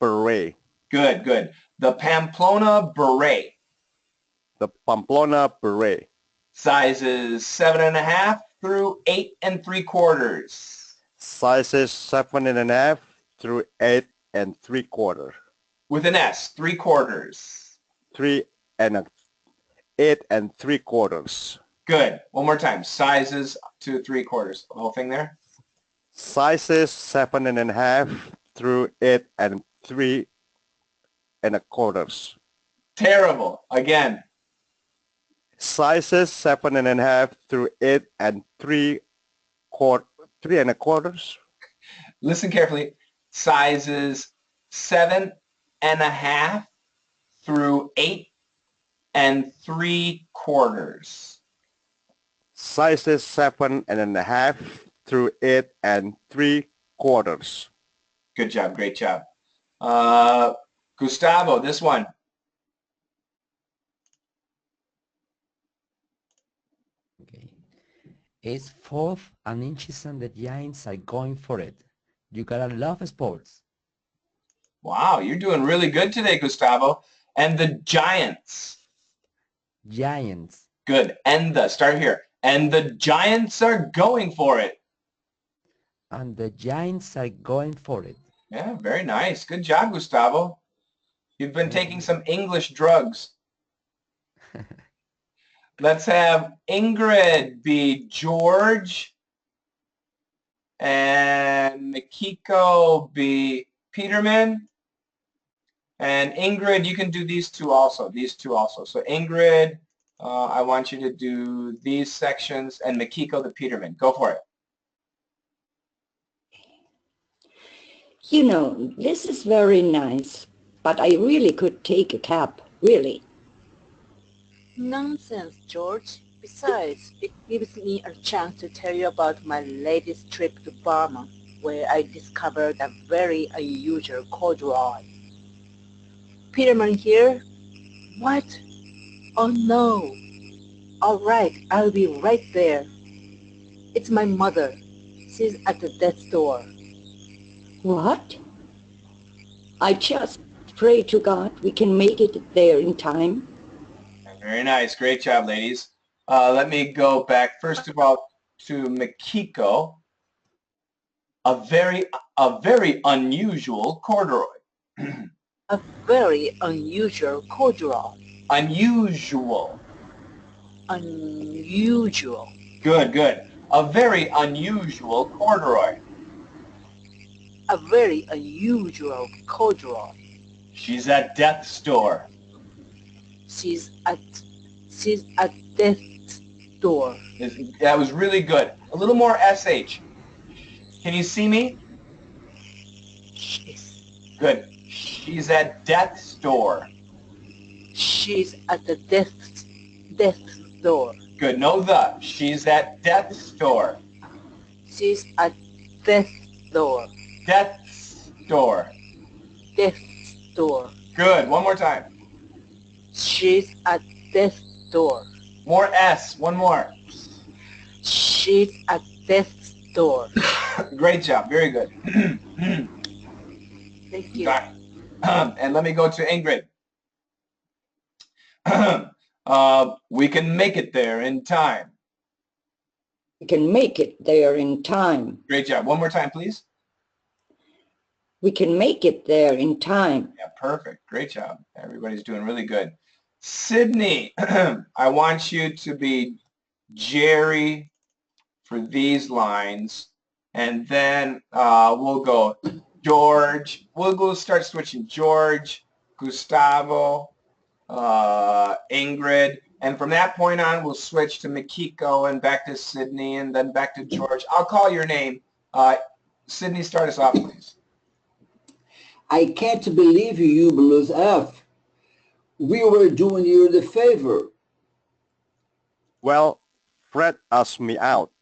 beret. Good, good. The Pamplona beret. The Pamplona beret. Sizes 7.5 through 8 3/4. Sizes 7.5 through 8 3/4. With an S, 3/4. 8 3/4. Good. One more time. Sizes to 3/4. The whole thing there? Sizes 7.5 through 8 3/4. Terrible. Again. Sizes 7.5 through 8 3/4. Listen carefully. Sizes 7.5 through 8 3/4. Sizes 7.5 through 8 3/4. Good job. Great job. Gustavo, this one. Okay. It's 4 inches and the Giants are going for it. You gotta love sports. Wow, you're doing really good today, Gustavo. And the Giants. Giants. Good. Start here. And the Giants are going for it. And the Giants are going for it. Yeah, very nice. Good job, Gustavo. You've been taking some English drugs. Let's have Ingrid be George and Mikiko be Peterman. And Ingrid, you can do these two also. So Ingrid, I want you to do these sections, and Mikiko the Peterman. Go for it. You know, this is very nice, but I really could take a cab, really. Nonsense, George. Besides, it gives me a chance to tell you about my latest trip to Burma, where I discovered a very unusual corduroy. Peterman here? What? Oh no. All right, I'll be right there. It's my mother. She's at the death's door. What? I just pray to God we can make it there in time. Very nice. Great job, ladies. Let me go back, first of all, to Mikiko. A very unusual corduroy. A very unusual corduroy. Unusual. Unusual. Good, good. A very unusual corduroy. A very unusual corduroy. She's at death's door. She's at death's door. That was really good. A little more SH. Can you see me? Good. She's at death's door. She's at the death's door. Good. No the. She's at death's door. She's at death's door. Death's door. Death's door. Good. One more time. She's at death's door. More S. One more. She's at death's door. Great job. Very good. Thank you. And let me go to Ingrid. We can make it there in time. We can make it there in time. Great job. One more time, please. We can make it there in time. Yeah, perfect. Great job. Everybody's doing really good. Sydney, I want you to be Jerry for these lines. And then we'll go George. We'll go start switching. George, Gustavo, Ingrid. And from that point on, we'll switch to Mikiko and back to Sydney and then back to George. I'll call your name. Sydney, start us off, please. I can't believe you blew F. We were doing you the favor. Well, Fred asked me out.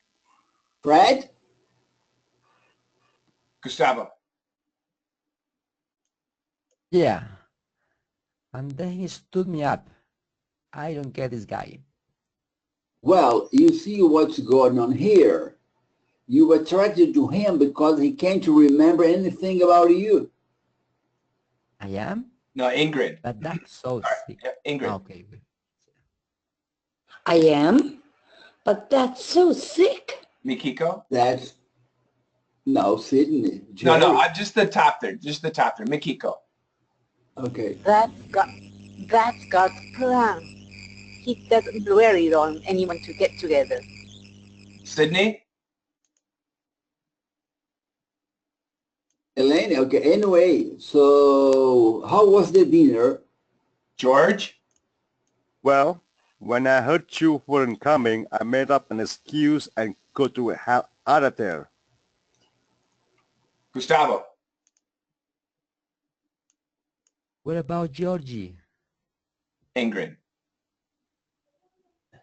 Fred? Gustavo. Yeah. And then he stood me up. I don't get this guy. Well, you see what's going on here. You attracted to him because he can't remember anything about you. I am, No, Ingrid. but that's so All right, sick. yeah, Ingrid. Okay. I am, but that's so sick. Mikiko? That's no Sydney. No, Jerry. just the top there. Just the top there. Mikiko. Okay. That's God's plan. He doesn't really want anyone to get together. Sydney? Elaine, okay. Anyway, so how was the dinner? George? Well, when I heard you weren't coming, I made up an excuse and got to hell out of there. Gustavo? What about Georgie? Ingrid?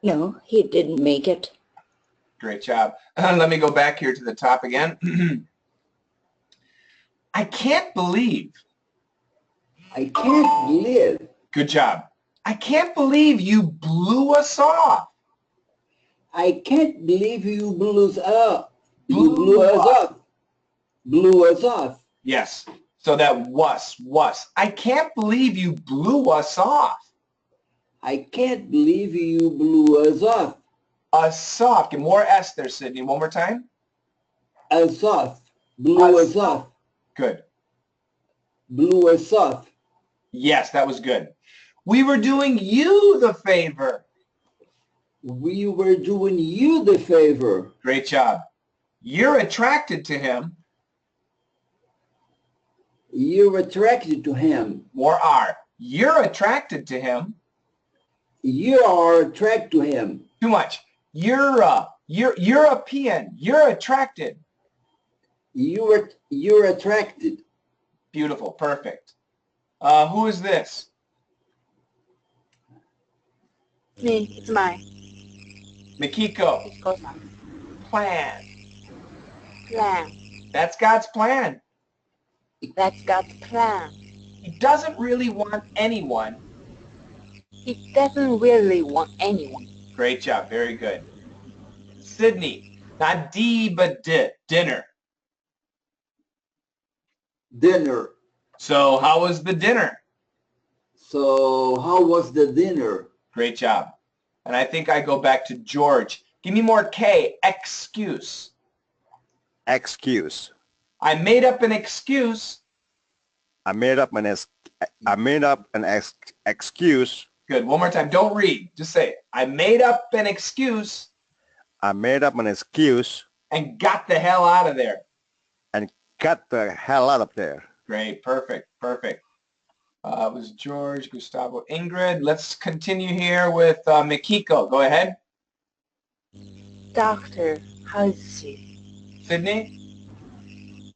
No, he didn't make it. Great job. Let me go back here to the top again. I can't believe. I can't believe. Good job. I can't believe you blew us off. I can't believe you blew us up. You Blew blew us up. up. Blew us off. Yes. So that was. I can't believe you blew us off. I can't believe you blew us off. Us off. Get more S there, Sydney. One more time. Us off. Blew Us us off. Good. Blew us off. Yes, that was good. We were doing you the favor. We were doing you the favor. Great job. You're attracted to him. You're attracted to him. More R. You're attracted to him. You are attracted to him. Too much. You're European. You're attracted. You're attracted. Beautiful. Perfect. Who is this? Me, it's mine. Mikiko. It's called Plan. plan. That's God's plan. That's God's plan. He doesn't really want anyone. He doesn't really want anyone. Great job. Very good. Sydney. Not D, but D. Dinner. Dinner. So how was the dinner? So how was the dinner? Great job. And I think I go back to George. Give me more K. Excuse. Excuse. I made up an excuse. I made up an excuse. Good. One more time. Don't read. Just say it. I made up an excuse I made up an excuse and got the hell out of there. and got the hell out of there. Great. Perfect. Perfect. It was George, Gustavo, Ingrid. Let's continue here with Mikiko. Go ahead. Doctor, how is she? Sydney.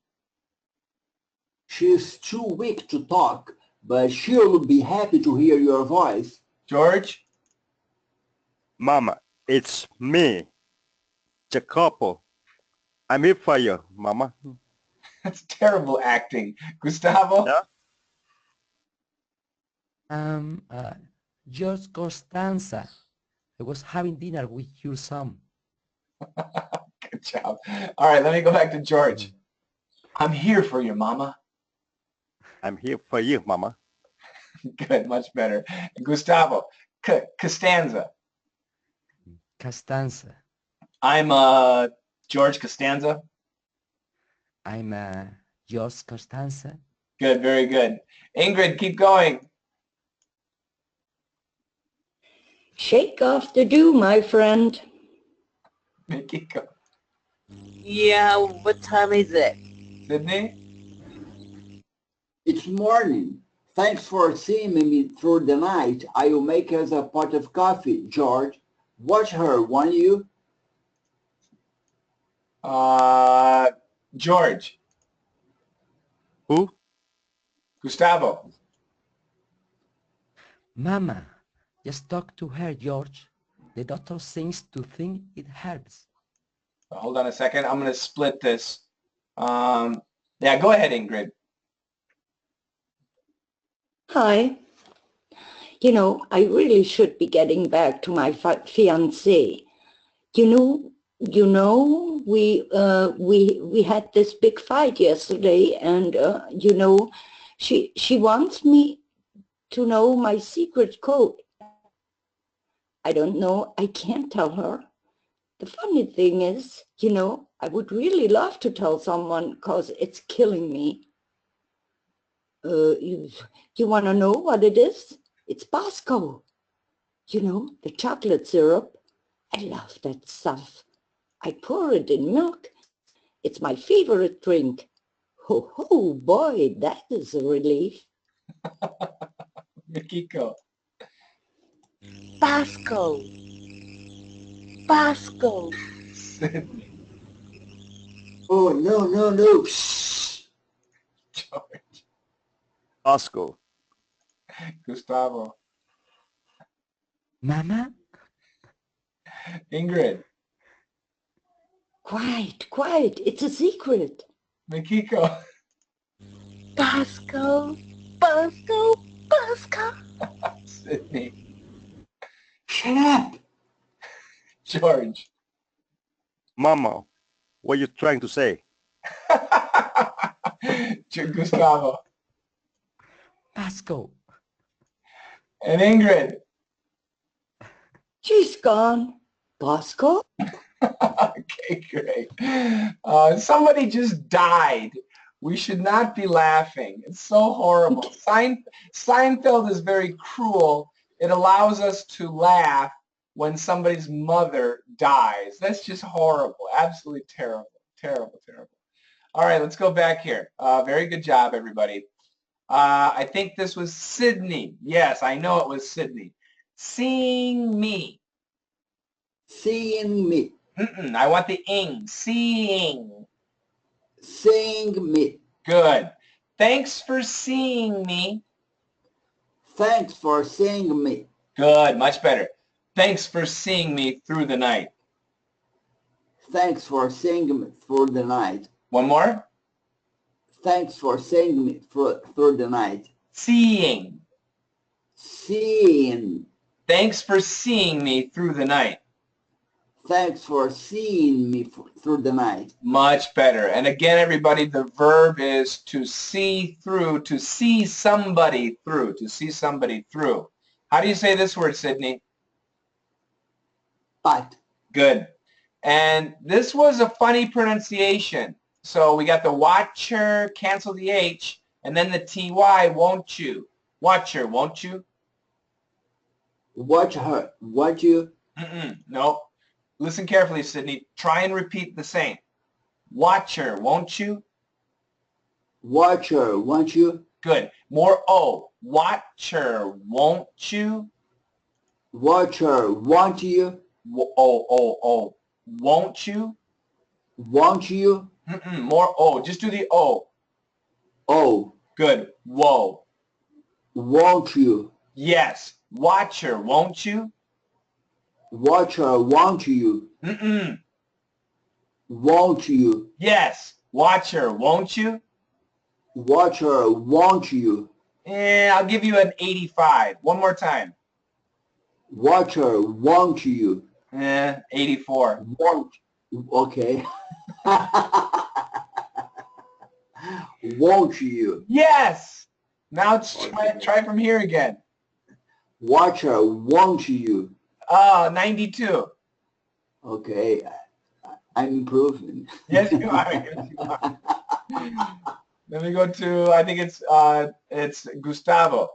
She's too weak to talk, but she'll be happy to hear your voice. George. Mama, it's me, Jacopo. I'm here for you, Mama. That's terrible acting. Gustavo. Yeah? George Costanza. I was having dinner with your son. Good job. All right, let me go back to George. I'm here for you, Mama. I'm here for you, Mama. Good, much better. Gustavo. Costanza. Costanza. I'm George Costanza. I'm George Costanza. Good, very good. Ingrid, keep going. Shake off the dew, my friend. Mikiko. Yeah, what time is it? Sydney. It's morning. Thanks for seeing me through the night. I will make us a pot of coffee, George. Watch her, won't you? George. Who? Gustavo. Mama, just talk to her, George. The doctor seems to think it hurts. Hold on a second. I'm going to split this. Yeah, go ahead, Ingrid. Hi. You know, I really should be getting back to my fiancé. You know, we had this big fight yesterday, and you know, She wants me to know my secret code. I don't know. I can't tell her. The funny thing is, I would really love to tell someone because it's killing me. You want to know what it is? It's Bosco. The chocolate syrup. I love that stuff. I pour it in milk. It's my favorite drink. Ho, ho, boy, that is a relief. Mikiko. Pasco. Pasco. Sydney. Oh, no, no, no. Shh. George. Oscar. Gustavo. Mama? Ingrid. Quiet. It's a secret. Mikiko. Pasco. Pasco. Pasco. Sydney. Shut up. George. Mama, what are you trying to say? Gustavo. Pasco. And Ingrid. She's gone. Bosco? Okay, great. Somebody just died. We should not be laughing. It's so horrible. Seinfeld is very cruel. It allows us to laugh when somebody's mother dies. That's just horrible. Absolutely terrible. Terrible, terrible. All right, let's go back here. Very good job, everybody. I think this was Sydney. Yes, I know it was Sydney. Seeing me. Seeing me. I want the ing. Seeing. Seeing me. Good. Thanks for seeing me. Thanks for seeing me. Good. Much better. Thanks for seeing me through the night. Thanks for seeing me through the night. One more. Thanks for seeing me through the night. Seeing. Seeing. Thanks for seeing me through the night. Thanks for seeing me through the night. Much better. And again, everybody, the verb is to see through, to see somebody through, to see somebody through. How do you say this word, Sydney? But. Good. And this was a funny pronunciation. So we got the watcher, cancel the H, and then the TY, won't you? Watcher, won't you? Watch her. Watch you. No. Listen carefully, Sydney. Try and repeat the same. Watcher, won't you? Watch her. Won't you? Good. More O. Watcher, won't you? Watch her. Won't you? O. Won't you? Won't you? More O. Just do the O. Oh. Good. Whoa. Won't you? Yes. Watcher, won't you? Watch her. Won't you? Won't you? Yes. Watcher, won't you? Watch her. Won't you? I'll give you an 85. One more time. Watch her. Won't you? 84. Won't. Okay. Won't you? Yes. Now try from here again. Watch her. Won't you? 92. Okay. I'm improving. Yes, you are. Yes, you are. Let me go to, I think it's Gustavo.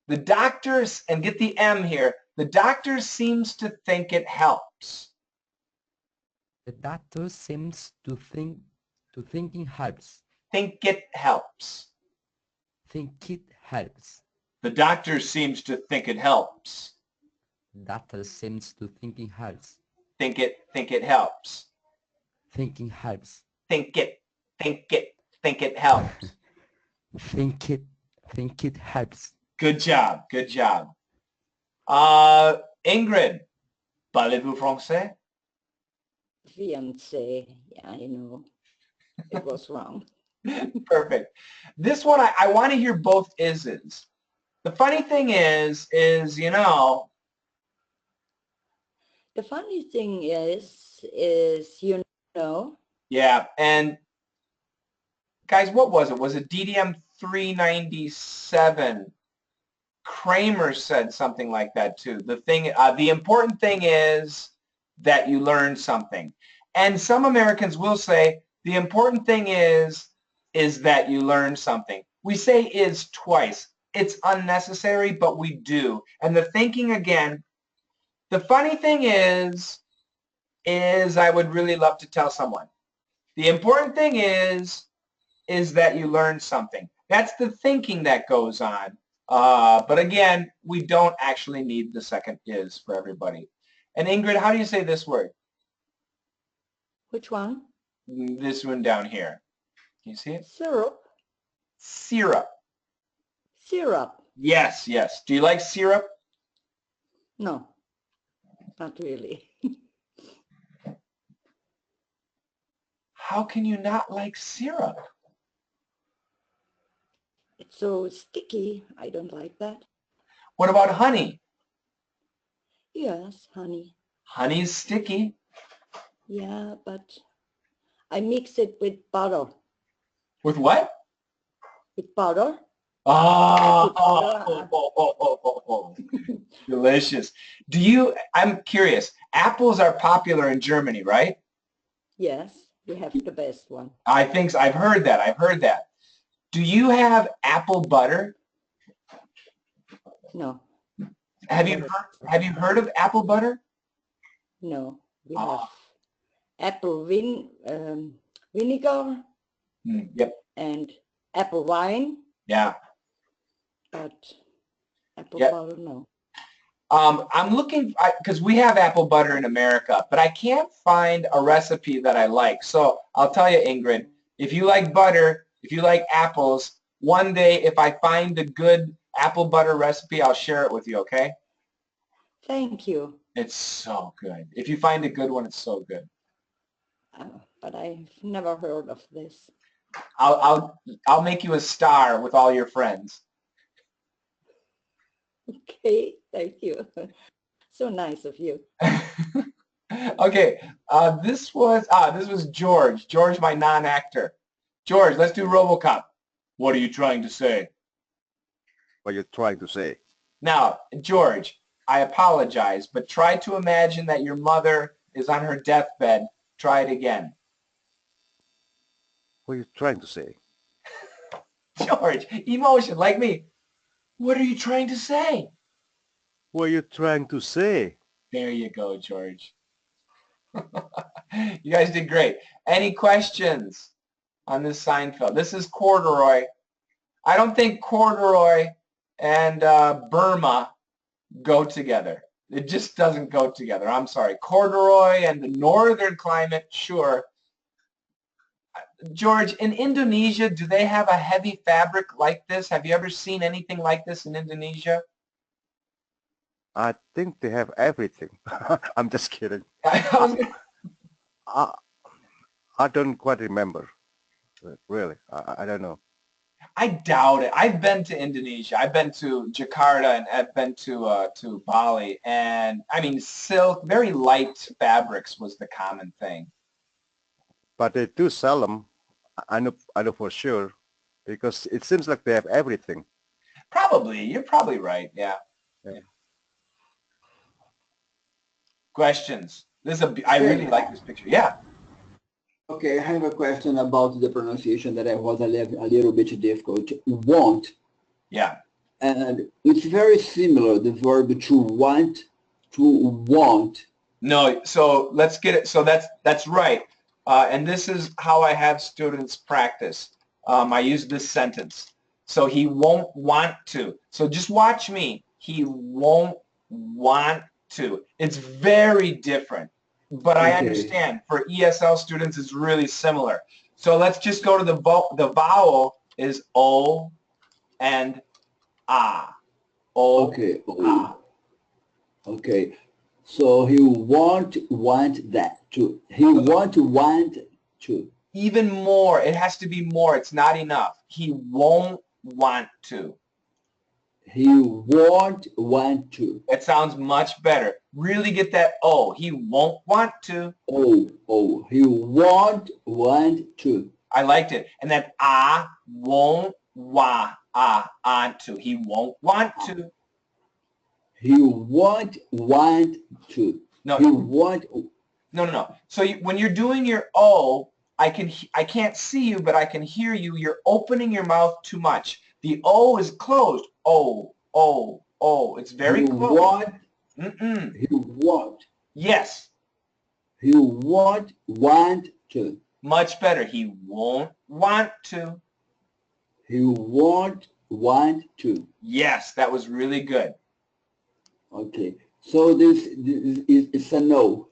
The doctors, and get the M here, the doctor seems to think it helps. The doctor seems to think it helps. Think it helps. Think it helps. The doctor seems to think it helps. Doctor seems to think it helps. Think it helps. Thinking helps. Think it helps. Think it helps. Good job. Ingrid, parlez-vous français? Fiancé. Yeah, I know. It was wrong. Perfect. This one, I want to hear both is's. The funny thing is, The funny thing is, Yeah, and guys, what was it? Was it DDM 397. Kramer said something like that too. The important thing is that you learn something. And some Americans will say the important thing is that you learn something. We say is twice. It's unnecessary, but we do. And the thinking again, the funny thing is I would really love to tell someone. The important thing is that you learn something. That's the thinking that goes on. But again, we don't actually need the second is for everybody. And Ingrid, how do you say this word? Which one? This one down here. Can you see it? Syrup. Syrup. Syrup. Yes, yes. Do you like syrup? No, not really. How can you not like syrup? It's so sticky. I don't like that. What about honey? Yes, honey. Honey's sticky. Yeah, but I mix it with butter. With what? With butter. Oh, delicious. I'm curious, apples are popular in Germany, right? Yes, we have the best one. I think so. I've heard that. Do you have apple butter? No. Have you heard of apple butter? No, we have apple vinegar Yep. and apple wine, Yeah. but apple Yep. butter, no. I'm looking, because we have apple butter in America, but I can't find a recipe that I like. So I'll tell you, Ingrid, if you like butter, if you like apples, one day if I find a good apple butter recipe, I'll share it with you, okay? Thank you. It's so good. If you find a good one, it's so good. But I've never heard of this. I'll make you a star with all your friends. Okay, thank you. So nice of you. Okay, this was George. George, my non-actor. George, let's do RoboCop. What are you trying to say? What you're trying to say? Now, George, I apologize, but try to imagine that your mother is on her deathbed. Try it again. What are you trying to say? George, emotion, like me. What are you trying to say? What are you trying to say? There you go, George. You guys did great. Any questions on this Seinfeld? This is corduroy. I don't think corduroy and Burma go together. It just doesn't go together. I'm sorry. Corduroy and the northern climate, sure. George, in Indonesia, do they have a heavy fabric like this? Have you ever seen anything like this in Indonesia? I think they have everything. I'm just kidding. I don't quite remember. Really, I don't know. I doubt it. I've been to Indonesia. I've been to Jakarta and I've been to Bali. And I mean, silk, very light fabrics was the common thing. But they do sell them. I know for sure, because it seems like they have everything. Probably. You're probably right. Yeah. Yeah. Questions? I really like this picture. Yeah. Okay, I have a question about the pronunciation that I was a little bit difficult. Want. Yeah. And it's very similar, the verb to want, to want. No, so let's get it. So that's right. And this is how I have students practice. I use this sentence. So he won't want to. So just watch me. He won't want to. It's very different. But I understand for ESL students it's really similar. So let's just go to the vowel is O and ah. O. Okay. Ah. Okay. So he won't want that to. He won't want to. Even more. It has to be more. It's not enough. He won't want to. He won't want to. That sounds much better. Really get that O. He won't want to. Oh. He won't want to. I liked it. And that I won't want to. He won't want to. He won't want to. No, He won't. no. So when you're doing your O, I can't see you, but I can hear you. You're opening your mouth too much. The O is closed. O. It's very He close. won't. Mm-mm. He won't. Yes. He won't want to. Much better. He won't want to. He won't want to. Yes, that was really good. Okay. So this is a no.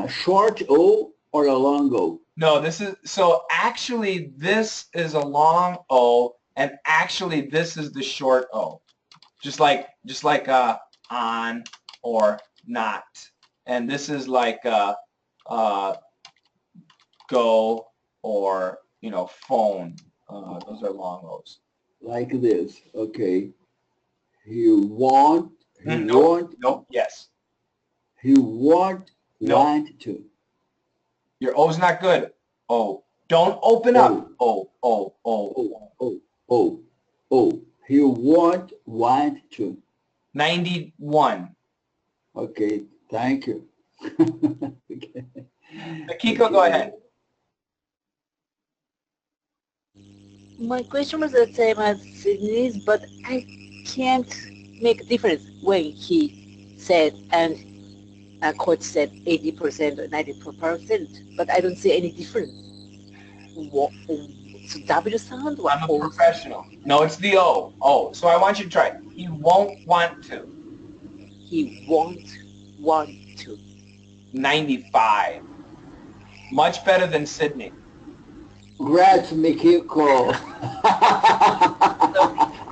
Short O or a long O? No, so actually this is a long O, and actually this is the short O. Just like on or not. And this is like go or, phone. Those are long O's. Like this. Okay. He won't. He Nope. won't. Yes. He won't want to. Your O's not good. O. Don't open up. O. He won't want to. 91. Okay. Thank you. Okay. Kiko, go ahead. My question was the same as Sydney's, but I can't make a difference when he said and a coach said 80% or 90%, but I don't see any difference. What, so W sound? What I'm a professional. No, it's the O. O. So I want you to try it. He won't want to. He won't want to. 95. Much better than Sydney. Congrats, Mikiko.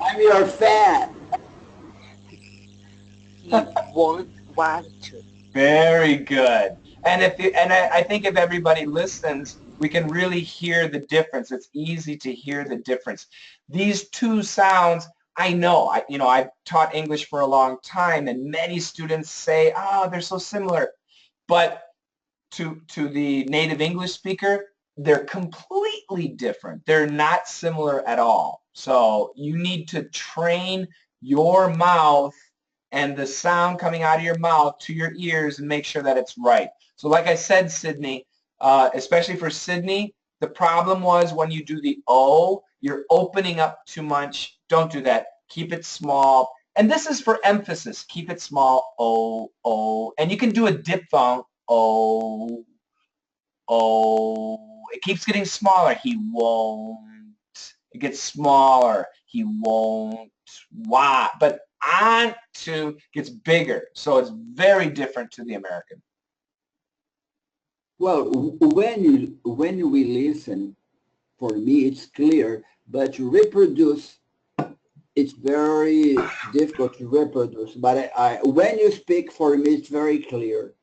I'm your fan. He won't want to. Very good. And I think if everybody listens, we can really hear the difference. It's easy to hear the difference. These two sounds, I know, I've taught English for a long time, and many students say, they're so similar. But to the native English speaker, they're completely different. They're not similar at all. So you need to train your mouth and the sound coming out of your mouth to your ears and make sure that it's right. So like I said, Sydney, especially for Sydney, the problem was when you do the O, you're opening up too much. Don't do that. Keep it small. And this is for emphasis. Keep it small. O. And you can do a diphthong. O. It keeps getting smaller. He won't. It gets smaller. He won't. Why? But on to gets bigger. So it's very different to the American. Well, when we listen, for me it's clear, but to reproduce, it's very difficult to reproduce. But when you speak, for me it's very clear.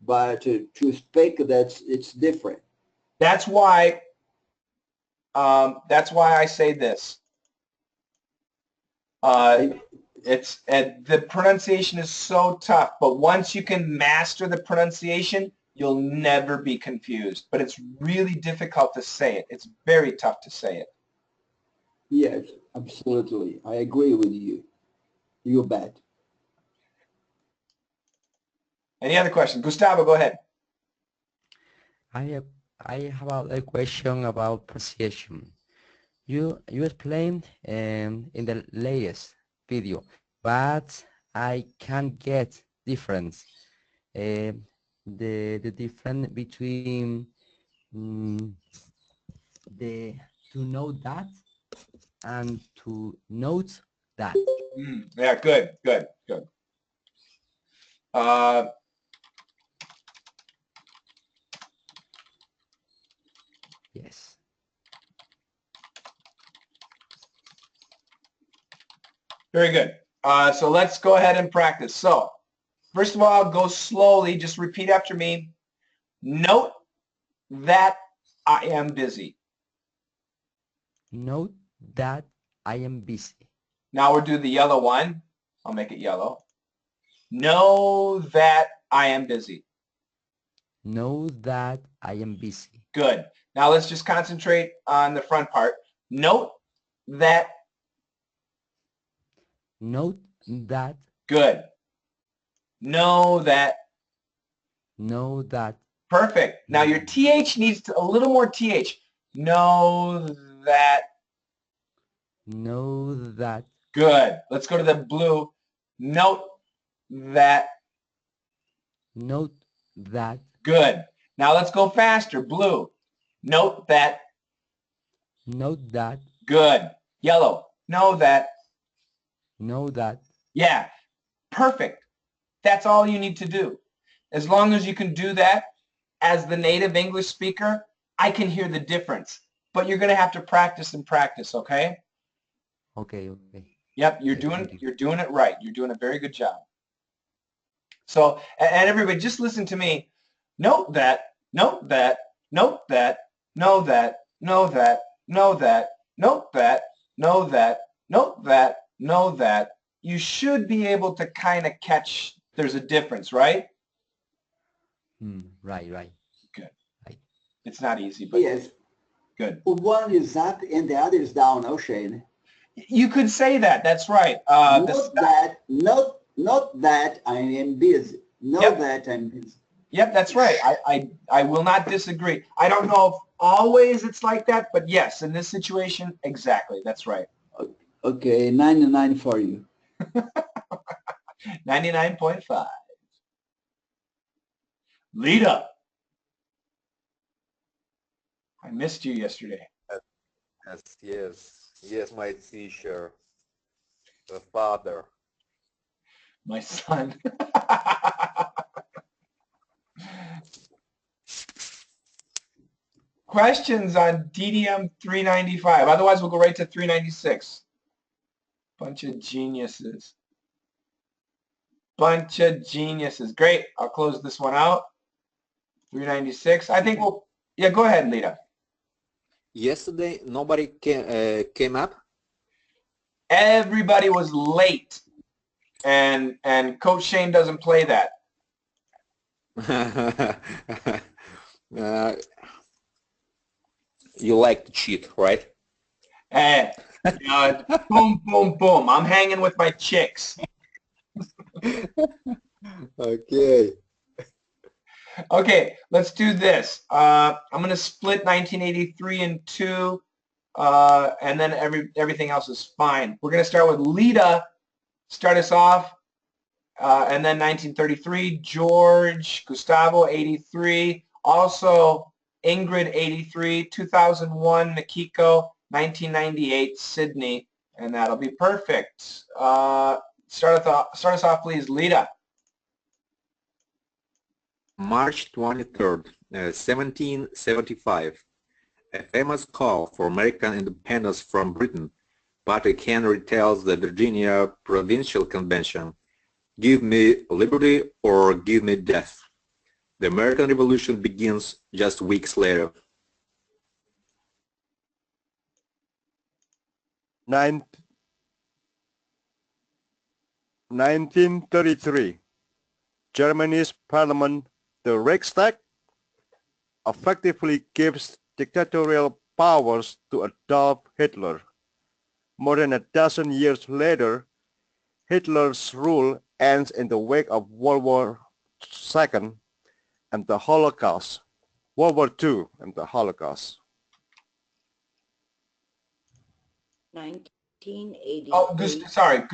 But to speak, it's different. That's why I say this. The pronunciation is so tough, but once you can master the pronunciation, you'll never be confused. But it's really difficult to say it. It's very tough to say it. Yes, absolutely. I agree with you. You bet. Any other questions? Gustavo, go ahead. I have a question about pronunciation. You explained in the latest video, but I can't get difference. The difference between the to know that and to note that. Yeah, good. Yes. Very good. So let's go ahead and practice. So first of all, go slowly. Just repeat after me. Note that I am busy. Note that I am busy. Now we'll do the yellow one. I'll make it yellow. Know that I am busy. Know that I am busy. Good. Now let's just concentrate on the front part. Note that. Note that. Good. Know that. Know that. Perfect. Now your TH needs a little more TH. Know that. Know that. Good. Let's go to the blue. Note that. Note that. Good. Now let's go faster. Blue. Note that. Note that. Good. Yellow. Know that. Know that. Yeah. Perfect. That's all you need to do. As long as you can do that as the native English speaker, I can hear the difference. But you're going to have to practice and practice, okay? Okay, okay. Yep, you're doing it right. You're doing a very good job. So, and everybody, just listen to me. Note that, note that, note that, know that, know that, know that, note that, know that, note that, know that. You should be able to kind of catch there's a difference, right? Right. Good. Right. It's not easy, but Yes. good. One is up and the other is down, no, Shane? You could say that. That's right. Not that I am busy. Not that I'm busy. Yep, that's right. I will not disagree. I don't know if always it's like that, but yes, in this situation, exactly. That's right. Okay, 99 for you. 99.5. Lita. I missed you yesterday. Yes, my teacher, the father. My son. Questions on DDM 395. Otherwise, we'll go right to 396. Bunch of geniuses. Bunch of geniuses. Great. I'll close this one out. 396. I think we'll, yeah, go ahead, Lita. Yesterday, nobody came up? Everybody was late. And Coach Shane doesn't play that. You like to cheat, right? Boom, boom, boom. I'm hanging with my chicks. Okay. Okay, let's do this. I'm going to split 1983 in two, and then everything else is fine. We're going to start with Lita, start us off, and then 1933, George, Gustavo, 83, also Ingrid, 83, 2001, Makiko, 1998, Sydney, and that'll be perfect. Start us off, please, Lita. March 23rd, 1775. A famous call for American independence from Britain. Patrick Henry tells the Virginia Provincial Convention, "Give me liberty or give me death." The American Revolution begins just weeks later. 1933. Germany's parliament, the Reichstag, effectively gives dictatorial powers to Adolf Hitler. More than a dozen years later, Hitler's rule ends in the wake of World War II and the Holocaust. World War II and the Holocaust. 1983. Oh, Gustavo.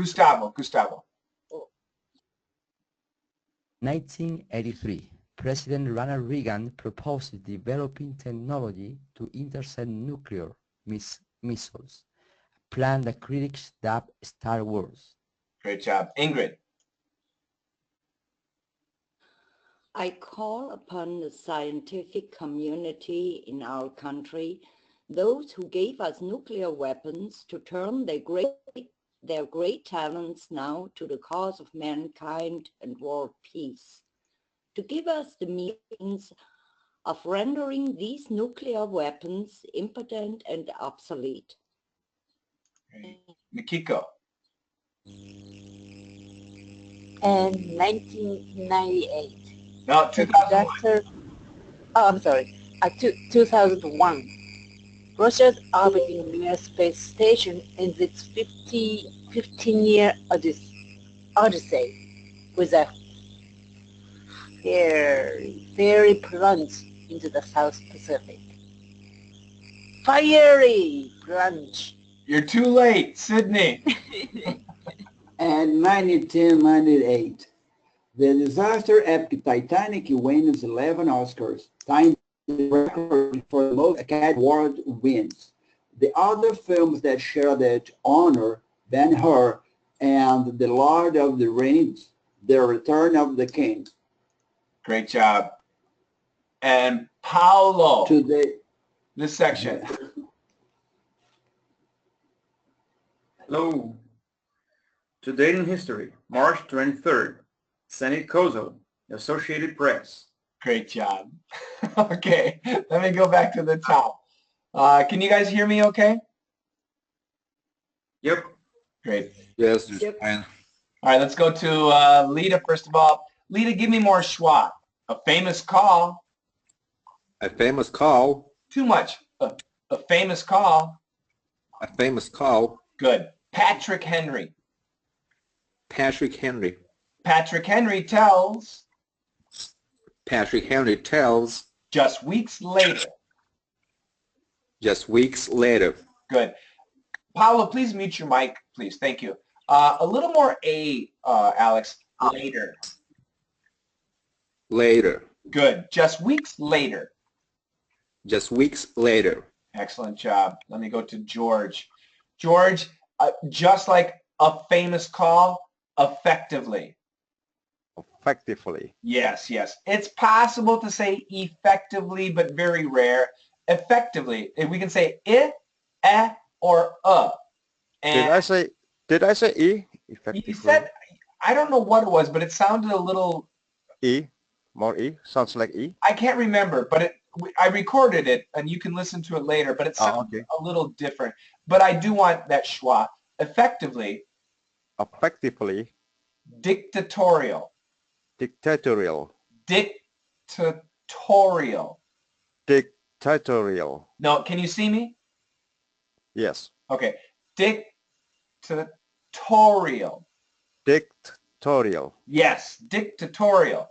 1983. President Ronald Reagan proposed developing technology to intercept nuclear missiles, a plan that critics dubbed Star Wars. Great job. Ingrid. I call upon the scientific community in our country, those who gave us nuclear weapons, to turn their great talents now to the cause of mankind and world peace, to give us the means of rendering these nuclear weapons impotent and obsolete. Makiko. And 1998. No, 2001. Oh, I'm sorry. 2001. Russia's orbiting Mir space station ends its 15-year odyssey with a fiery plunge into the South Pacific. Fiery plunge. You're too late, Sydney. And 1998, the disaster epic Titanic wins 11 Oscars, tying the record for the most Academy Award wins. The other films that share that honor, Ben-Hur and The Lord of the Rings, The Return of the King. Great job. And Paulo, Today, this section. Hello. Today in history, March 23rd, Senate Kozo, Associated Press. Great job. Okay, let me go back to the top. Can you guys hear me okay? Yep. Great. Yes, Yep. fine. All right, let's go to Lita first of all. Lita, give me more schwa. A famous call. A famous call. Too much. A famous call. A famous call. Good. Patrick Henry. Patrick Henry. Patrick Henry tells. Patrick Henry tells. Just weeks later. Just weeks later. Good. Paolo, please mute your mic, please. Thank you. A little more Alex. Later. Later. Good. Just weeks later. Just weeks later. Excellent job. Let me go to George. George, just like a famous call, effectively. Effectively. Yes, yes. It's possible to say effectively, but very rare. Effectively. We can say I, or Did I say E? Effectively. You said, I don't know what it was, but it sounded a little, E? More E? Sounds like E? I can't remember, but I recorded it, and you can listen to it later, but it sounds okay. a little different. But I do want that schwa. Effectively. Effectively. Dictatorial. Dictatorial. Dictatorial. Dictatorial. No, can you see me? Yes. Okay. Dictatorial. Dictatorial. Yes, dictatorial.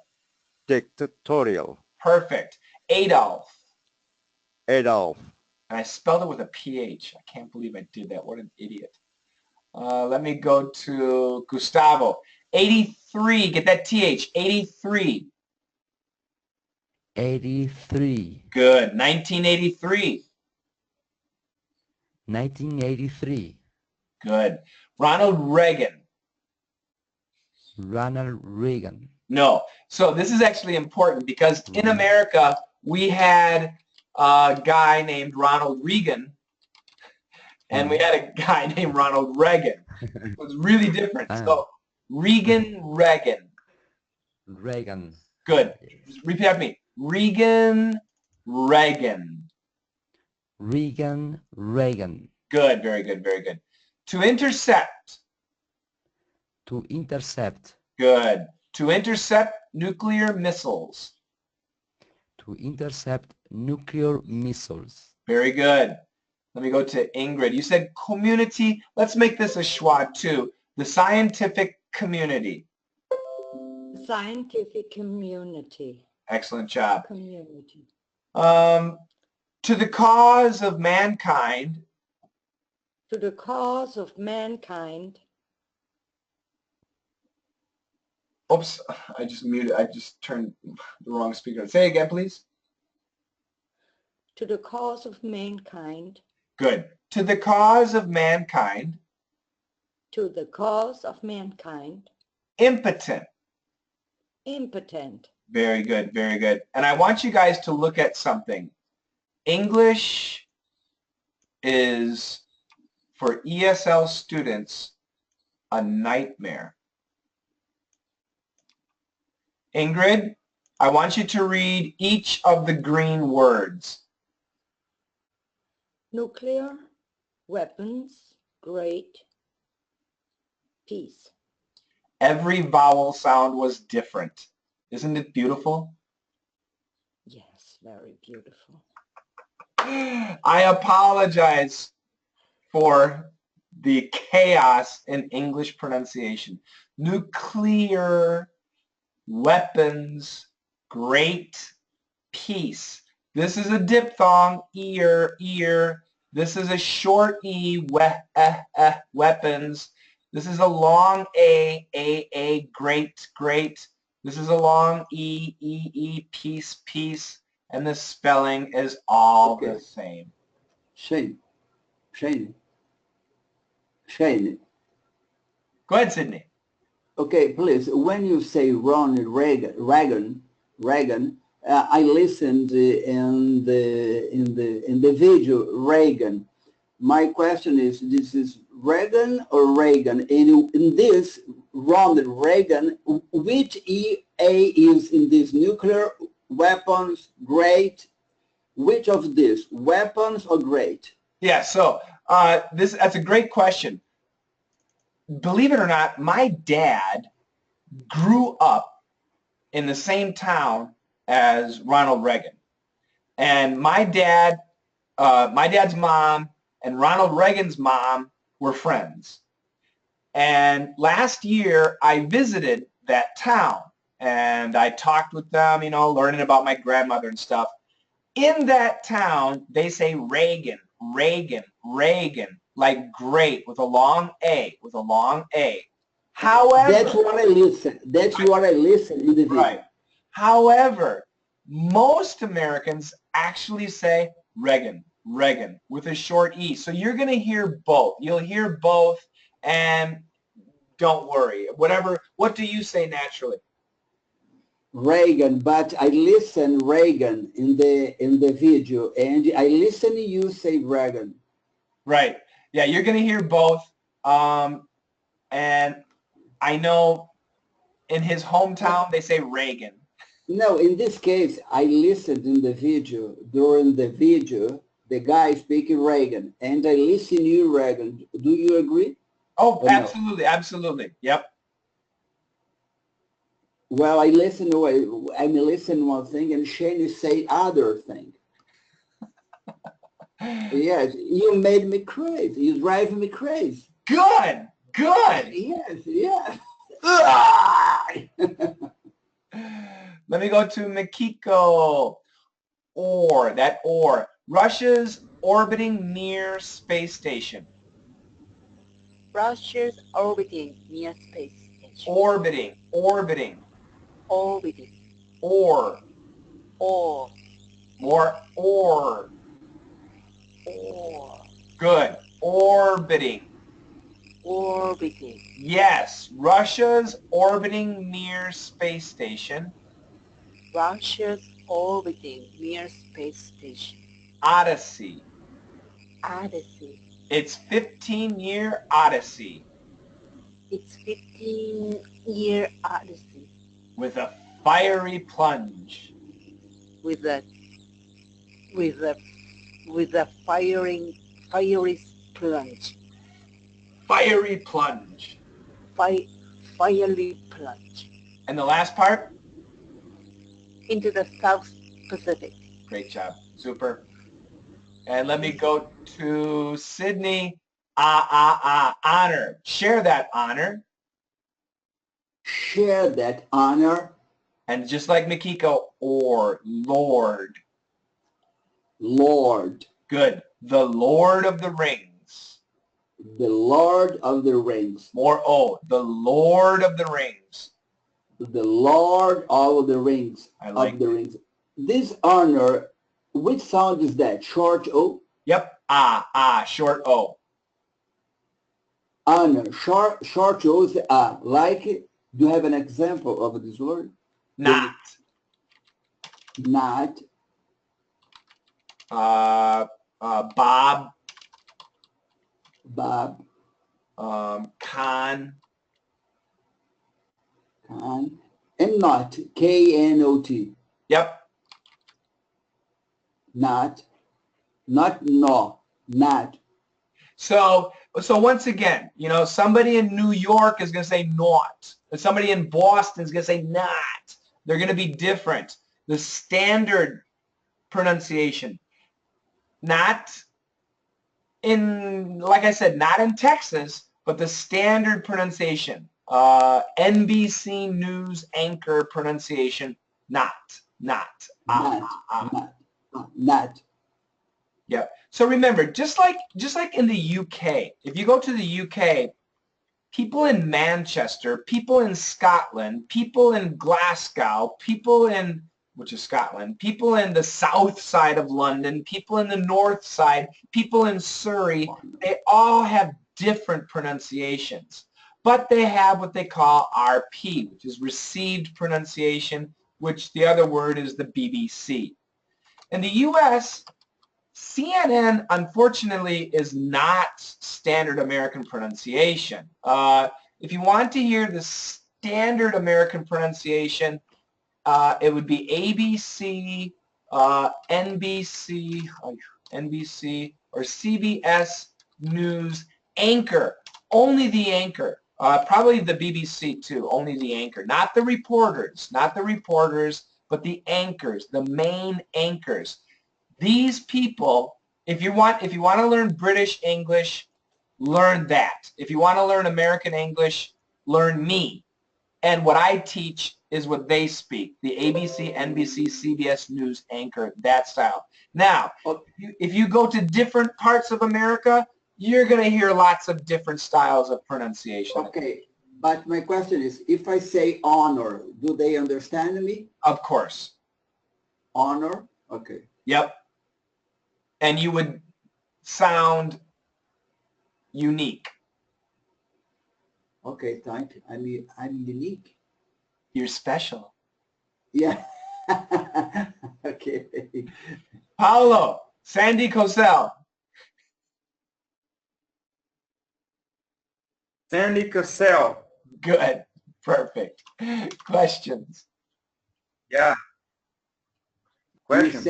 Dictatorial. Perfect. Adolf. Adolf. And I spelled it with a PH. I can't believe I did that. What an idiot. Let me go to Gustavo. 83. Get that TH. 83. 83. Good. 1983. 1983. Good. Ronald Reagan. Ronald Reagan. No. So this is actually important because in America, we had a guy named Ronald Reagan and we had a guy named Ronald Reagan. It was really different. So Reagan. Reagan. Good. Repeat after me. Reagan. Reagan. Good. Very good. Very good. To intercept. To intercept. Good. To intercept nuclear missiles. To intercept nuclear missiles. Very good. Let me go to Ingrid. You said community. Let's make this a schwa too. The scientific community. Scientific community. Excellent job. Community. To the cause of mankind. To the cause of mankind. Oops, I just muted. I just turned the wrong speaker. Say again, please. To the cause of mankind. Good. To the cause of mankind. To the cause of mankind. Impotent. Impotent. Very good, very good. And I want you guys to look at something. English is, for ESL students, a nightmare. Ingrid, I want you to read each of the green words. Nuclear, weapons, great, peace. Every vowel sound was different. Isn't it beautiful? Yes, very beautiful. I apologize for the chaos in English pronunciation. Nuclear weapons, great peace. This is a diphthong, ear. This is a short e, weapons. This is a long a, great. This is a long e, peace. And the spelling is all the same. Shane. Go ahead, Sydney. Okay, please. When you say Ronald Reagan, I listened in the video Reagan. My question is, this is Reagan or Reagan? And in this Ronald Reagan, which EA is in this nuclear weapons, great? Which of these, weapons or great? Yeah, so that's a great question. Believe it or not, my dad grew up in the same town as Ronald Reagan. And my dad's mom and Ronald Reagan's mom were friends. And last year I visited that town and I talked with them, learning about my grandmother and stuff. In that town, they say Reagan, like great with a long A, However, that's what I listen. That's what I listen in the video. Right. However, most Americans actually say Reagan with a short E. So you're going to hear both. You'll hear both, and don't worry. What do you say naturally? Reagan, but I listen Reagan in the video, and I listen you say Reagan. Right. Yeah, you're going to hear both. And I know in his hometown they say Reagan. No, in this case, I listened in the video. During the video, the guy speaking Reagan, and I listen you Reagan. Do you agree? Oh, absolutely. Yep. Well, I listen one thing, and Shane say other thing. Yes, you made me crazy. You drive me crazy. Good. Yes. Let me go to Makiko. Russia's orbiting near space station. Russia's orbiting near space station. Orbiting. Orbiting. Or. More or. Good. Orbiting. Yes. Russia's orbiting near space station. Russia's orbiting near space station. Odyssey. It's 15-year odyssey. It's 15-year odyssey. With a fiery plunge. With a fiery plunge. Fiery plunge. Fiery plunge. And the last part? Into the South Pacific. Great job. Super. And let me go to Sydney. Honor. Share that honor. Share that honor. And just like Makiko, or Lord. Good. The Lord of the Rings. The Lord of the Rings. More O. The Lord of the Rings. The Lord of the Rings. I like of the Rings. This honor, which sound is that? Short O? Yep. Short O. Honor. Short O is like, do you have an example of this word? Not. Bob. Con. And not. K-N-O-T. Yep. Not no. Not. So once again, somebody in New York is going to say not. And somebody in Boston is going to say not. They're going to be different. The standard pronunciation. Not in, like I said, not in Texas, but the standard pronunciation. NBC News anchor pronunciation, not. Not. Yep. So remember, just like in the UK, if you go to the UK, people in Manchester, people in Scotland, people in Glasgow, people in, which is Scotland, people in the south side of London, people in the north side, people in Surrey, they all have different pronunciations. But they have what they call RP, which is received pronunciation, which the other word is the BBC. In the US, CNN, unfortunately, is not standard American pronunciation. If you want to hear the standard American pronunciation, it would be ABC, NBC, or CBS News anchor. Only the anchor. Probably the BBC too. Only the anchor. Not the reporters. Not the reporters, but the anchors, the main anchors. These people, if you want to learn British English, learn that. If you want to learn American English, learn me. And what I teach is what they speak, the ABC, NBC, CBS News anchor, that style. Now, if you go to different parts of America, you're going to hear lots of different styles of pronunciation. Okay, but my question is, if I say honor, do they understand me? Of course. Honor? Okay. Yep. And you would sound unique. Okay, thank you. I'm unique. You're special. Yeah. Okay. Paolo, Sandy Cosell. Sandy Cassell. Good. Perfect. Questions? Yeah. Questions?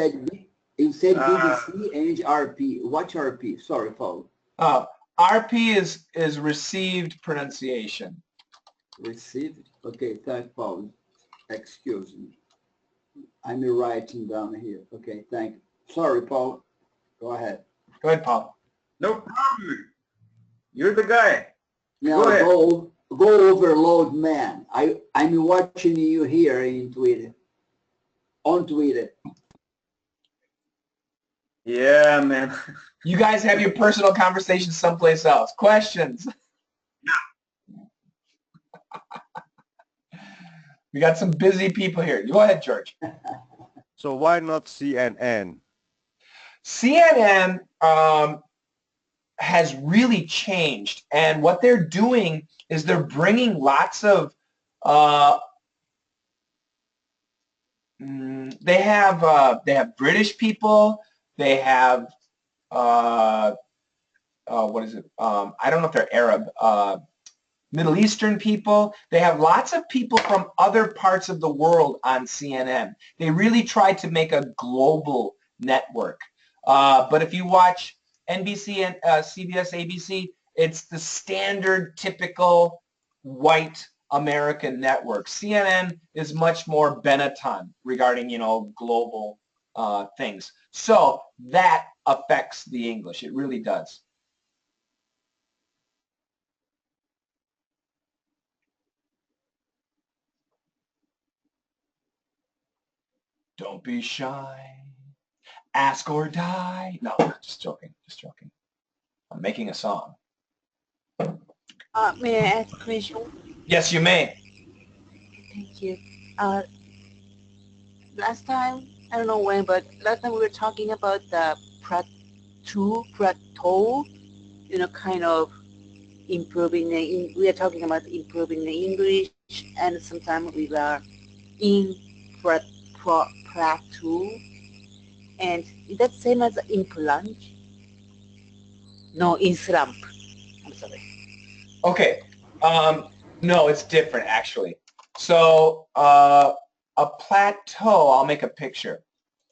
You said BBC and RP. What's RP? Sorry, Paul. RP is received pronunciation. Received? Okay, thank Paul. Excuse me. I'm writing down here. Okay, thank you. Sorry, Paul. Go ahead. Go ahead, Paul. No problem. You're the guy. Now Go ahead. Go overload, man. I'm watching you here in Twitter. On Twitter. Yeah, man. You guys have your personal conversations someplace else. Questions? We got some busy people here. Go ahead, George. So why not CNN? CNN has really changed, and what they're doing is they're bringing lots of they have British people, they have what is it? I don't know if they're Arab, Middle Eastern people. They have lots of people from other parts of the world on CNN. They really try to make a global network. But if you watch NBC and CBS, ABC, it's the standard, typical white American network. CNN is much more Benetton regarding, global things. So that affects the English. It really does. Don't be shy. Ask or die. No, just joking. Just joking. I'm making a song. May I ask a question? Yes, you may. Thank you. Last time, I don't know when, but last time we were talking about the plateau, kind of improving we are talking about improving the English, and sometimes we are in plateau, and is that same as in plunge? No, in slump. I'm sorry. Okay. No, it's different actually. So a plateau, I'll make a picture.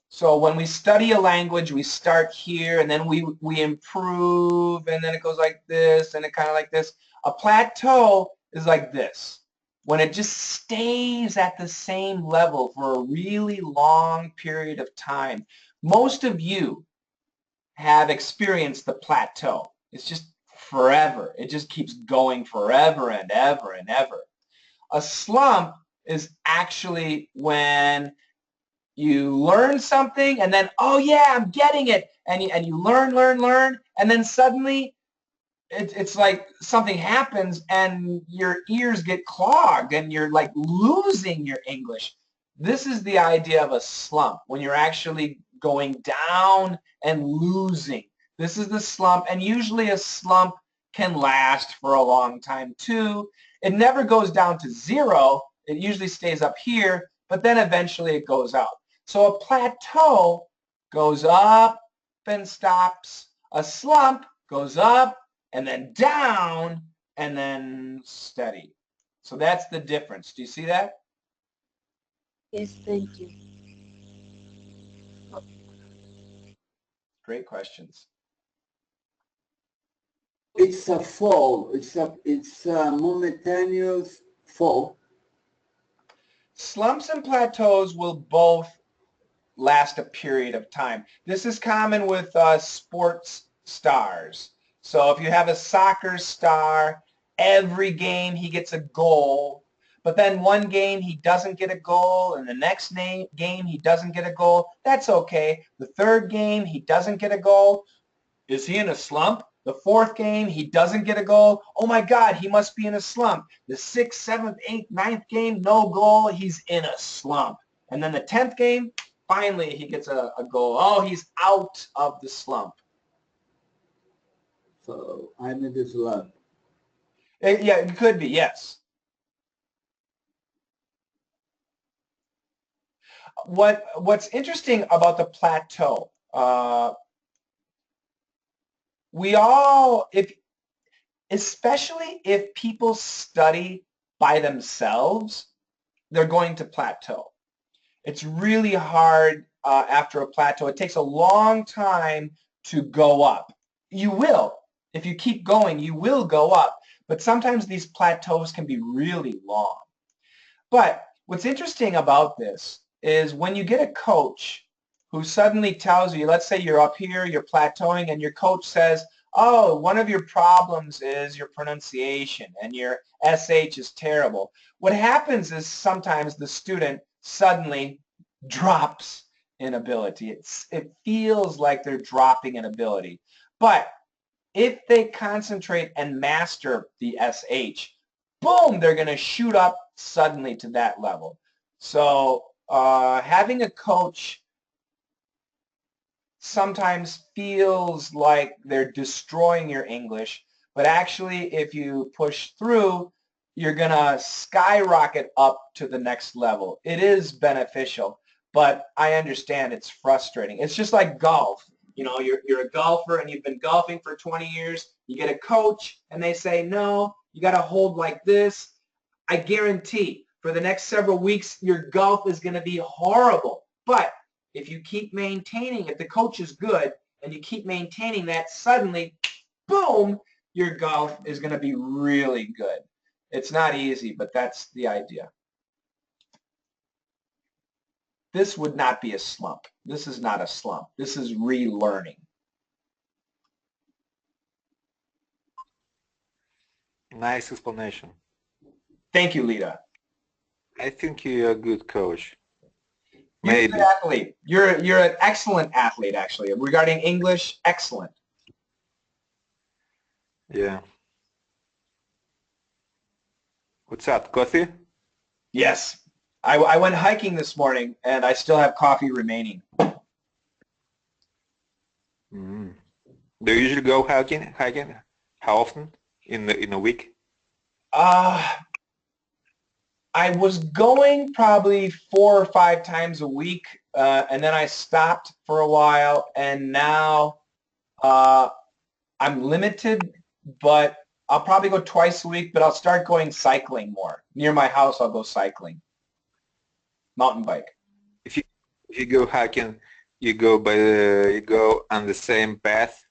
So when we study a language, we start here and then we improve and then it goes like this and it kind of like this. A plateau is like this. When it just stays at the same level for a really long period of time. Most of you have experienced the plateau. It's just forever. It just keeps going forever and ever and ever. A slump is actually when you learn something and then, oh yeah, I'm getting it. And you learn, and then suddenly it's like something happens and your ears get clogged and you're like losing your English. This is the idea of a slump, when you're actually going down and losing. This is the slump, and usually a slump can last for a long time too. It never goes down to zero. It usually stays up here, but then eventually it goes out. So a plateau goes up and stops. A slump goes up and then down and then steady. So that's the difference. Do you see that? Yes, thank you. Great questions. It's a fall. It's a momentaneous fall. Slumps and plateaus will both last a period of time. This is common with sports stars. So if you have a soccer star, every game he gets a goal, but then one game he doesn't get a goal, and the next game he doesn't get a goal, that's okay. The third game he doesn't get a goal. Is he in a slump? The fourth game, he doesn't get a goal. Oh my God, he must be in a slump. The sixth, seventh, eighth, ninth game, no goal. He's in a slump. And then the 10th game, finally he gets a goal. Oh, he's out of the slump. So I'm in the slump. Yeah, it could be, yes. What's interesting about the plateau, we all, especially if people study by themselves, they're going to plateau. It's really hard after a plateau. It takes a long time to go up. You will. If you keep going, you will go up. But sometimes these plateaus can be really long. But what's interesting about this is when you get a coach who suddenly tells you, let's say you're up here, you're plateauing, and your coach says, oh, one of your problems is your pronunciation and your SH is terrible. What happens is sometimes the student suddenly drops in ability. It feels like they're dropping in ability. But if they concentrate and master the SH, boom, they're going to shoot up suddenly to that level. So having a coach sometimes feels like they're destroying your English, but actually if you push through, you're going to skyrocket up to the next level. It is beneficial, but I understand it's frustrating. It's just like golf. You know, you're a golfer and you've been golfing for 20 years. You get a coach and they say, no, you got to hold like this. I guarantee for the next several weeks, your golf is going to be horrible. But if you keep maintaining, if the coach is good and you keep maintaining that, suddenly, boom, your golf is going to be really good. It's not easy, but that's the idea. This would not be a slump. This is not a slump. This is relearning. Nice explanation. Thank you, Lita. I think you're a good coach. You're Maybe. a good athlete. You're an excellent athlete, actually. Regarding English, excellent. Yeah. What's that, coffee? Yes. I went hiking this morning, and I still have coffee remaining. Mm. Do you usually go hiking? How often in a week? I was going probably 4 or 5 times a week, and then I stopped for a while, and now I'm limited, but I'll probably go twice a week, but I'll start going cycling more. Near my house, I'll go cycling. Mountain bike. If you go hiking, you go on the same path,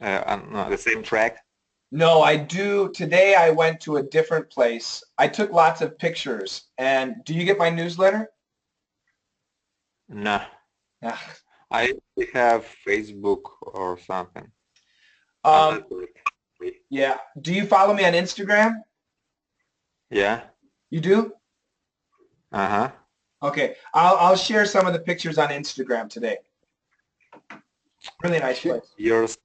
on the same track. No, I do. Today I went to a different place. I took lots of pictures. And do you get my newsletter? No. Ah, I have Facebook or something. I'm not really- Yeah. Do you follow me on Instagram? Yeah. You do? Uh-huh. Okay. I'll share some of the pictures on Instagram today. Really nice Sure. place.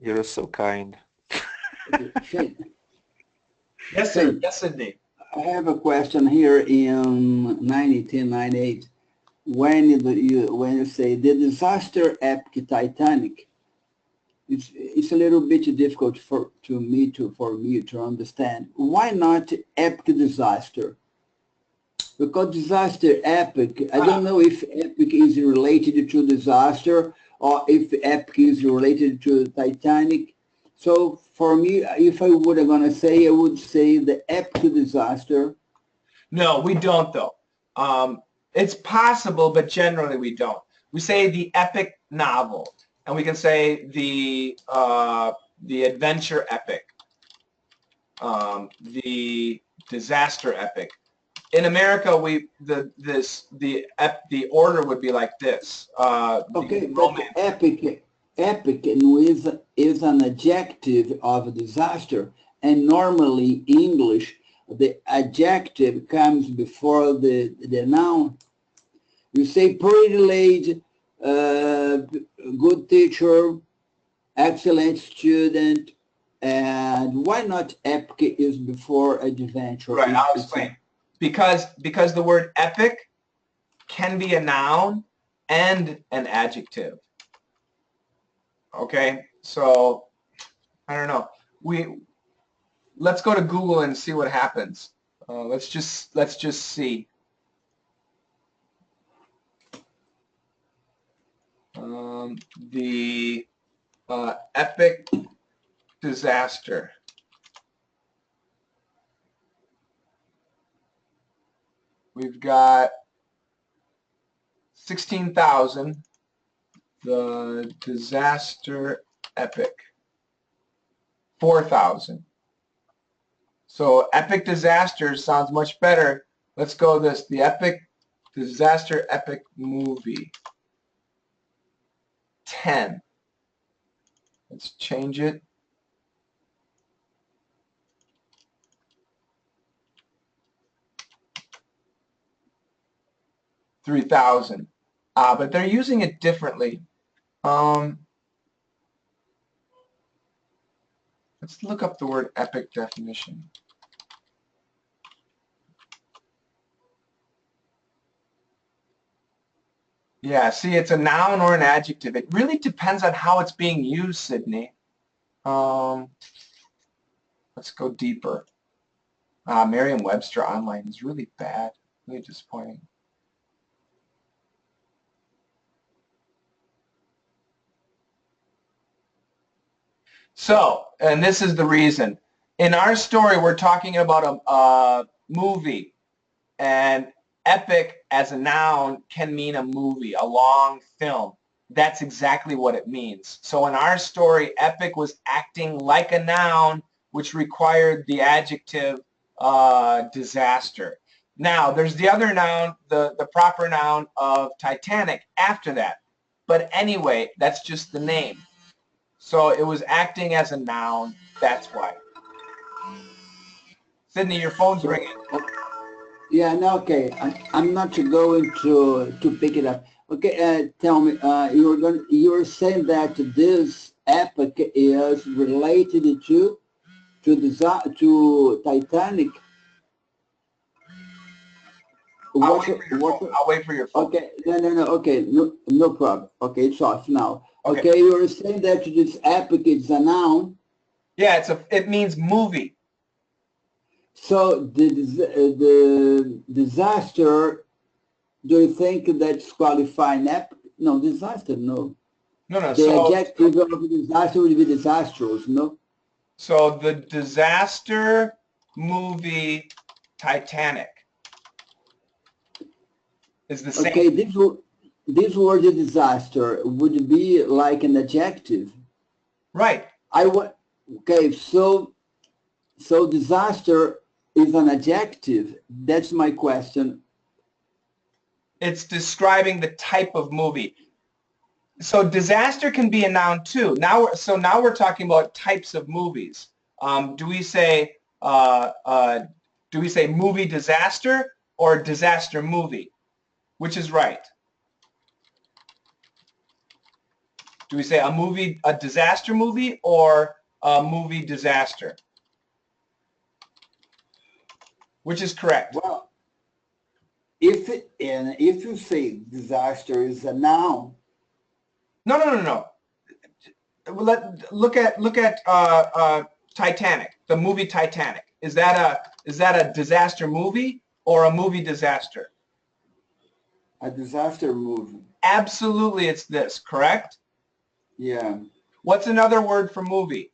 You're so kind. Shane, Yes, sir. Shane, Yes, Sydney. I have a question here in 1998. When you say the disaster epic Titanic, it's a little bit difficult for me to understand. Why not epic disaster? Because disaster epic, I don't know if epic is related to disaster or if epic is related to Titanic. So for me, if I were gonna say, I would say the epic disaster. No, we don't though. It's possible, but generally we don't. We say the epic novel, and we can say the adventure epic, the disaster epic. In America, the order would be like this. Okay, but epic is an adjective of disaster, and normally English, the adjective comes before the noun. You say pretty lady, good teacher, excellent student, and why not epic is before adventure? Right, I'll explain. Because the word epic can be a noun and an adjective. Okay, so I don't know. Let's go to Google and see what happens. Let's just see. The epic disaster. We've got 16,000. The disaster epic. 4,000. So epic disaster sounds much better. Let's go this. The epic disaster epic movie. 10. Let's change it. $3,000. But they're using it differently. Let's look up the word epic definition. Yeah, see, it's a noun or an adjective. It really depends on how it's being used, Sydney. Let's go deeper. Merriam-Webster online is really bad, really disappointing. So, and this is the reason. In our story, we're talking about a movie, and epic as a noun can mean a movie, a long film. That's exactly what it means. So in our story, epic was acting like a noun, which required the adjective disaster. Now, there's the other noun, the proper noun of Titanic after that. But anyway, that's just the name. So it was acting as a noun. That's why. Sydney, your phone's ringing. Yeah, no, okay. I'm not going to pick it up. Okay, tell me, you're saying that this epic is related to Titanic. I'll wait for your phone. Okay, no, okay, no problem. Okay, it's off now. Okay. Okay, you're saying that this epic is a noun. Yeah, it means movie. So the disaster, do you think that's qualifying epic? No, disaster, no. No. The adjective of disaster would be disastrous, no? So the disaster movie Titanic is the same. Okay, this word disaster would be like an adjective. Right. Okay, so disaster is an adjective. That's my question. It's describing the type of movie. So disaster can be a noun too. Now we're talking about types of movies. Do we say movie disaster or disaster movie? Which is right? Do we say a disaster movie or a movie disaster? Which is correct? Well, if you say disaster is a noun. No. Look at Titanic, the movie Titanic. Is that a disaster movie or a movie disaster? A disaster movie. Absolutely, it's this, correct? Yeah. What's another word for movie?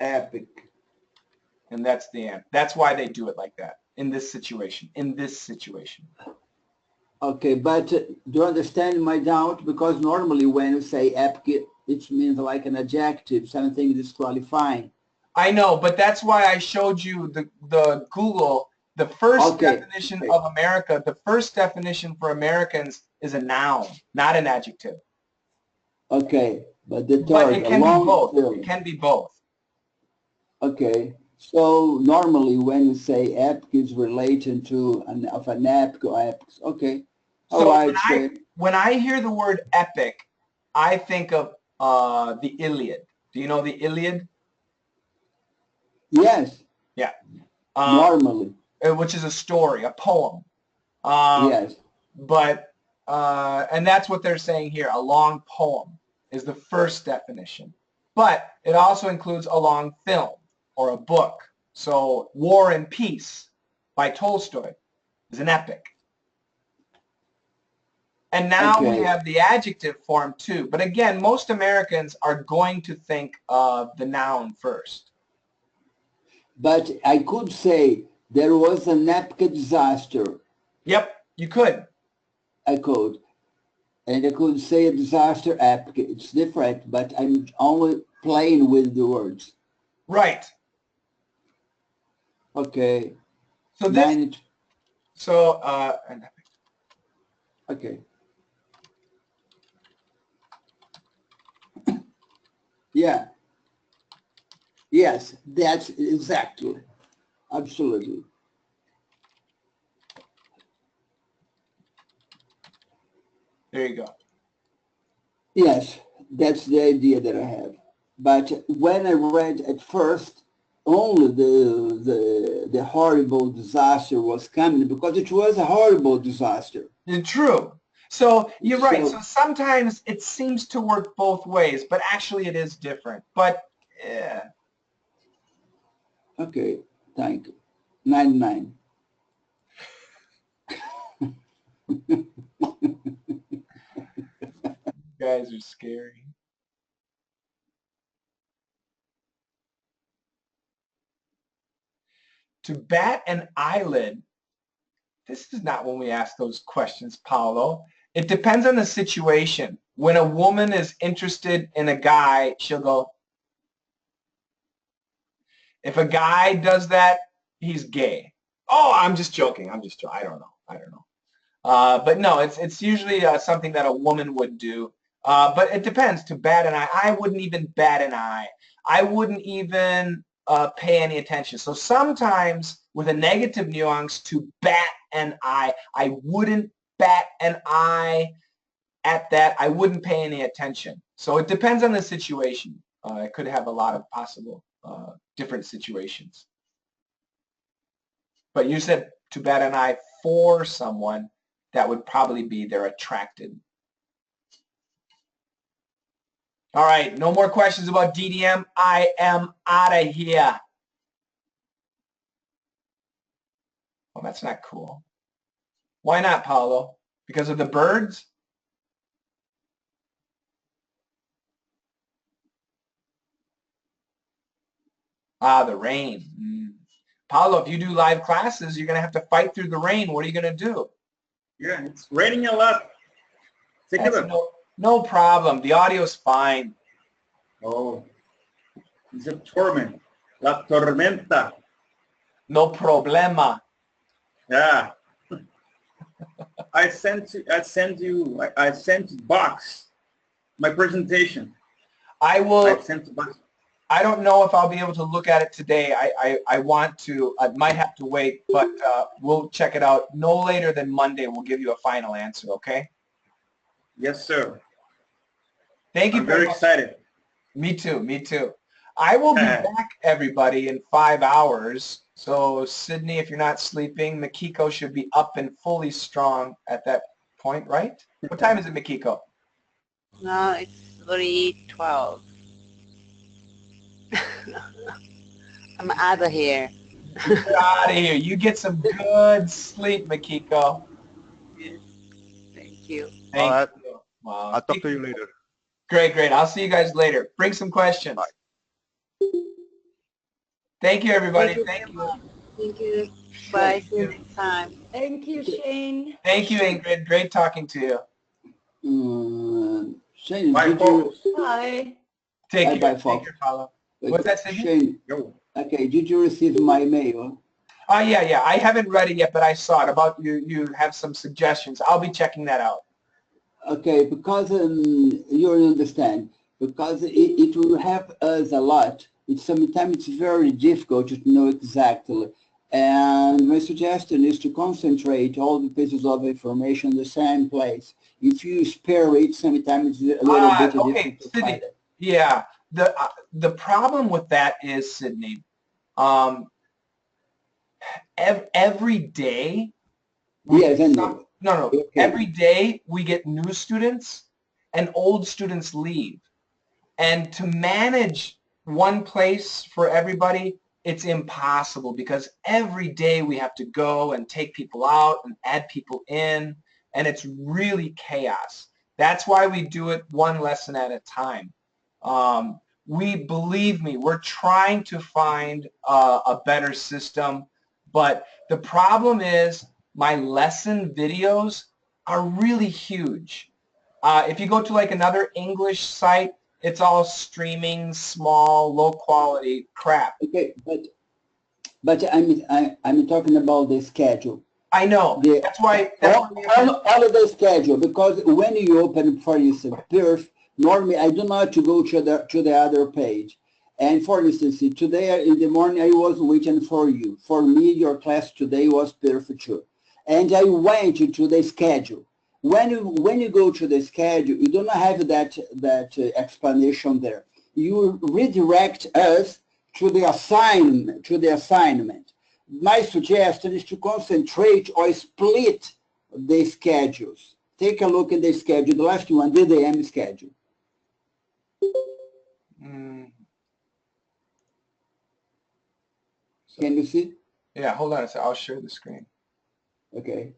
Epic. And that's the end. That's why they do it like that in this situation. In this situation. Okay, but do you understand my doubt? Because normally when you say epic, it means like an adjective, something disqualifying. I know, but that's why I showed you the Google. The first definition of America, the first definition for Americans is a noun, not an adjective. Okay, but the third, but it can be both. It can be both. Okay, so normally when you say epic is related to an epic or epics. Okay, all so right. When I hear the word epic, I think of the Iliad. Do you know the Iliad? Yes. Yeah. Normally. Which is a story, a poem. Yes. But, and that's what they're saying here, a long poem is the first definition. But it also includes a long film or a book. So War and Peace by Tolstoy is an epic. And now we have the adjective form too. But again, most Americans are going to think of the noun first. But I could say there was an epic disaster. Yep, you could. I could. And I could say a disaster epic. It's different, but I'm only playing with the words. Right. Okay. So this, okay. Yeah. Yes, that's exactly. Absolutely. There you go. Yes, that's the idea that I have. But when I read at first, only the horrible disaster was coming because it was a horrible disaster. True. So you're right. So sometimes it seems to work both ways, but actually it is different. But yeah. Okay, thank you. 99. You guys are scary. To bat an eyelid. This is not when we ask those questions, Paolo. It depends on the situation. When a woman is interested in a guy, she'll go. If a guy does that, he's gay. Oh, I'm just joking. I'm just joking. I don't know. But no, it's usually something that a woman would do. But it depends. To bat an eye, I wouldn't even bat an eye. I wouldn't even pay any attention. So sometimes with a negative nuance, to bat an eye, I wouldn't bat an eye at that. I wouldn't pay any attention. So it depends on the situation. It could have a lot of possible different situations. But you said to bat an eye for someone, that would probably be they're attracted. All right, no more questions about DDM. I am out of here. Well, that's not cool. Why not, Paolo? Because of the birds? Ah, the rain. Paolo, if you do live classes, you're going to have to fight through the rain. What are you going to do? Yeah, it's raining a lot. Take it up. No problem. The audio is fine. Oh, it's a torment. La tormenta. No problema. Yeah. I sent box my presentation. I will. I sent the box. I don't know if I'll be able to look at it today. I want to. I might have to wait, but we'll check it out. No later than Monday, we'll give you a final answer, okay? Yes, sir. Thank you I'm very very much. excited. Me too, me too. I will be back, everybody, in 5 hours. So, Sydney, if you're not sleeping, Makiko should be up and fully strong at that point, right? What time is it, Makiko? No, it's already 12. I'm out of here. Get out of here. You get some good sleep, Makiko. Yes. Thank you. All Thank right. you. Wow. I'll talk to you later. Great, great. I'll see you guys later. Bring some questions. Bye. Thank you, everybody. Thank you Thank very you. much. Thank you. Bye. See you Thank you. next time. Thank you, Shane. Thank you, Ingrid. Great talking to you. Shane, Bye, did folks. you? Bye. Take Bye, care. bye, Take folks. care, Paolo. What's that, Sydney? Shane, Yo. okay, did you receive my mail? Oh, yeah. I haven't read it yet, but I saw it about you. You have some suggestions. I'll be checking that out. Okay, because you understand, because it will help us a lot. Sometimes it's very difficult to know exactly. And my suggestion is to concentrate all the pieces of information in the same place. If you spare it, sometimes it's a little bit Okay, difficult to Sydney. find it. Yeah. The problem with that is, Sydney, every day Yes, I know. No. Okay. Every day we get new students and old students leave. And to manage one place for everybody, it's impossible because every day we have to go and take people out and add people in, and it's really chaos. That's why we do it one lesson at a time. Believe me, we're trying to find a better system, but the problem is my lesson videos are really huge. If you go to like another English site, it's all streaming, small, low quality crap. Okay, but I'm talking about the schedule. I know. That's why Holiday schedule, because when you open, for instance, Perf, normally I do not to go to the other page. And for instance, today in the morning I was waiting for you. For me, your class today was perfect too. And I went to the schedule. When you go to the schedule, you do not have that explanation there. You redirect us to the assignment. My suggestion is to concentrate or split the schedules. Take a look at the schedule, the last one, DDM schedule. Can you see? Yeah, hold on a second. I'll share the screen. Okay.